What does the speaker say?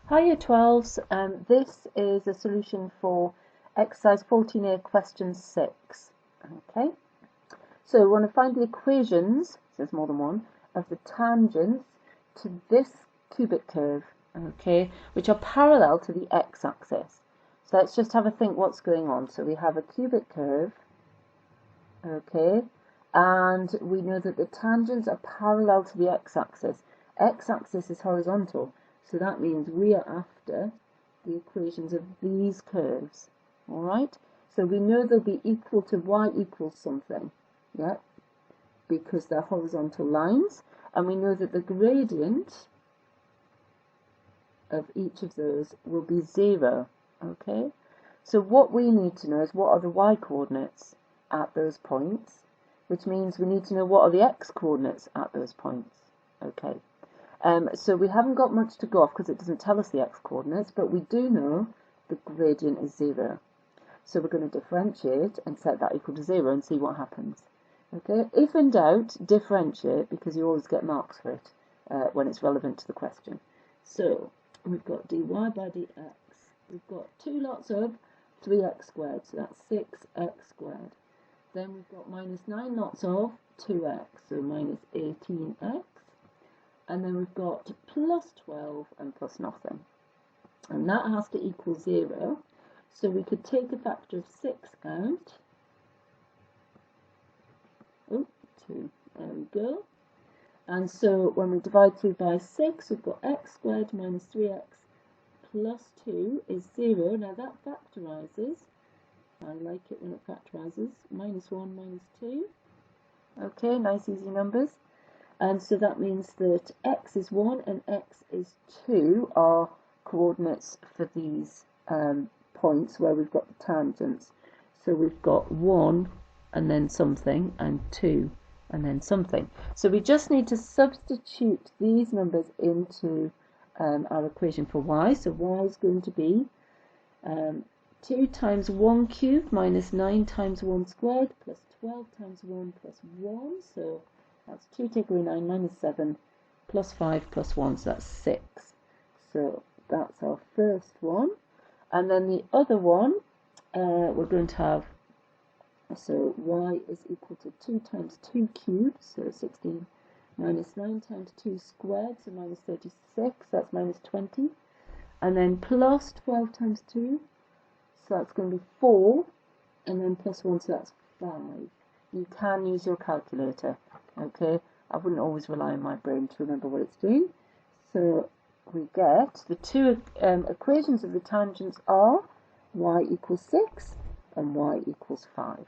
Hi Year 12s, this is a solution for exercise 14A question 6. Okay, so we want to find the equations, there's more than one, of the tangents to this cubic curve, okay, which are parallel to the x-axis. So let's just have a think what's going on. So we have a cubic curve, okay, and we know that the tangents are parallel to the x-axis. X-axis is horizontal. So that means we are after the equations of these curves, all right? So we know they'll be equal to y equals something, yeah, because they're horizontal lines, and we know that the gradient of each of those will be 0, okay? So what we need to know is what are the y coordinates at those points, which means we need to know what are the x coordinates at those points, okay? So we haven't got much to go off because it doesn't tell us the x-coordinates, but we do know the gradient is 0. So we're going to differentiate and set that equal to 0 and see what happens. Okay, if in doubt, differentiate because you always get marks for it when it's relevant to the question. So we've got dy by dx. We've got two lots of 3x squared, so that's 6x squared. Then we've got minus 9 lots of 2x, so minus 18x. And then we've got plus 12 and plus nothing. And that has to equal 0. So we could take a factor of 6 out. Oh, 2. There we go. And so when we divide through by 6, we've got x squared minus 3x plus 2 is 0. Now that factorises. I like it when it factorises. Minus 1, minus 2. Okay, nice easy numbers. And so that means that x is 1 and x is 2 are coordinates for these points where we've got the tangents. So we've got 1 and then something, and 2 and then something. So we just need to substitute these numbers into our equation for y. So y is going to be 2 times 1 cubed minus 9 times 1 squared plus 12 times 1 plus 1. So that's 2 take away 9 minus 7 plus 5 plus 1, so that's 6. So that's our first one. And then the other one, we're going to have, so y is equal to 2 times 2 cubed, so 16 minus 9 times 2 squared, so minus 36, that's minus 20. And then plus 12 times 2, so that's going to be 4, and then plus 1, so that's 5. You can use your calculator. Okay, I wouldn't always rely on my brain to remember what it's doing. So we get the two equations of the tangents are y equals 6 and y equals 5.